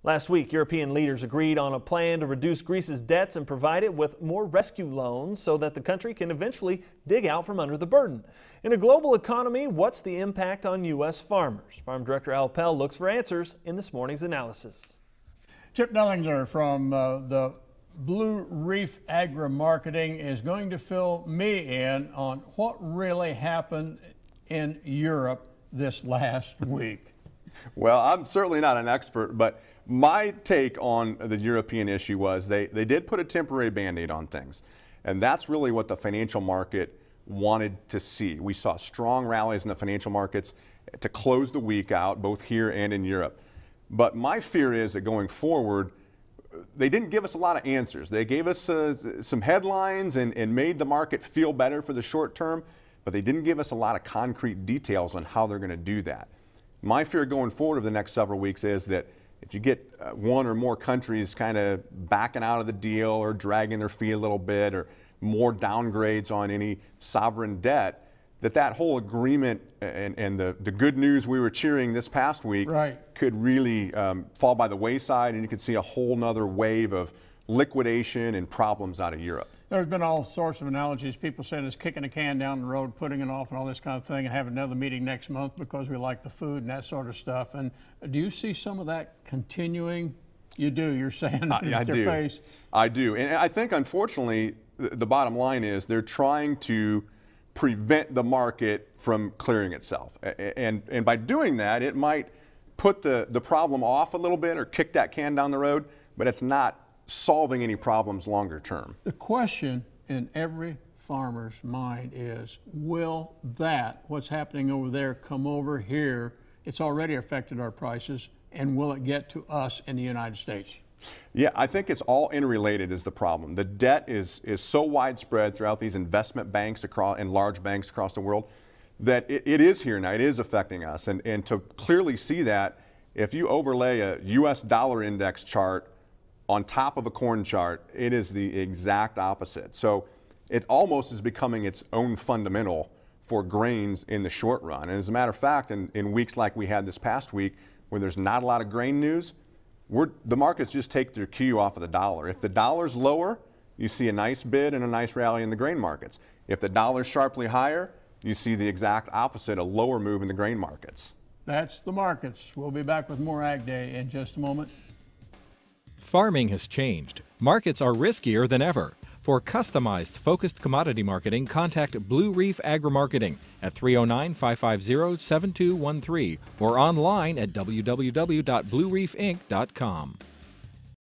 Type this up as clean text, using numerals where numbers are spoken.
Last week, European leaders agreed on a plan to reduce Greece's debts and provide it with more rescue loans so that the country can eventually dig out from under the burden. In a global economy, what's the impact on U.S. farmers? Farm Director Al Pell looks for answers in this morning's analysis. Chip Dellinger from the Blue Reef Agri-Marketing is going to fill me in on what really happened in Europe this last week. Well, I'm certainly not an expert, but my take on the European issue was they did put a temporary Band-Aid on things. And that's really what the financial market wanted to see. We saw strong rallies in the financial markets to close the week out, both here and in Europe. But my fear is that going forward, they didn't give us a lot of answers. They gave us some headlines and made the market feel better for the short term, but they didn't give us a lot of concrete details on how they're going to do that. My fear going forward over the next several weeks is that if you get one or more countries kind of backing out of the deal or dragging their feet a little bit or more downgrades on any sovereign debt, that whole agreement and the good news we were cheering this past week could really fall by the wayside, and you could see a whole nother wave of liquidation and problems out of Europe. There's been all sorts of analogies. People saying it's kicking a can down the road, putting it off and all this kind of thing, and having another meeting next month because we like the food and that sort of stuff. And do you see some of that continuing? You do, you're saying with your face. I do. And I think, unfortunately, the bottom line is they're trying to prevent the market from clearing itself. And by doing that, it might put the problem off a little bit or kick that can down the road, but it's not solving any problems longer term. The question in every farmer's mind is, will what's happening over there, come over here? It's already affected our prices, and will it get to us in the United States? Yeah, I think it's all interrelated is the problem. The debt is so widespread throughout these investment banks and large banks across the world that it is here now. It is affecting us. And to clearly see that, if you overlay a U.S. dollar index chart on top of a corn chart, it is the exact opposite. So it almost is becoming its own fundamental for grains in the short run. And as a matter of fact, in weeks like we had this past week, where there's not a lot of grain news, the markets just take their cue off of the dollar. If the dollar's lower, you see a nice bid and a nice rally in the grain markets. If the dollar's sharply higher, you see the exact opposite, a lower move in the grain markets. That's the markets. We'll be back with more Ag Day in just a moment. Farming has changed. Markets are riskier than ever. For customized, focused commodity marketing, contact Blue Reef Agri-Marketing at 309-550-7213 or online at www.bluereefinc.com.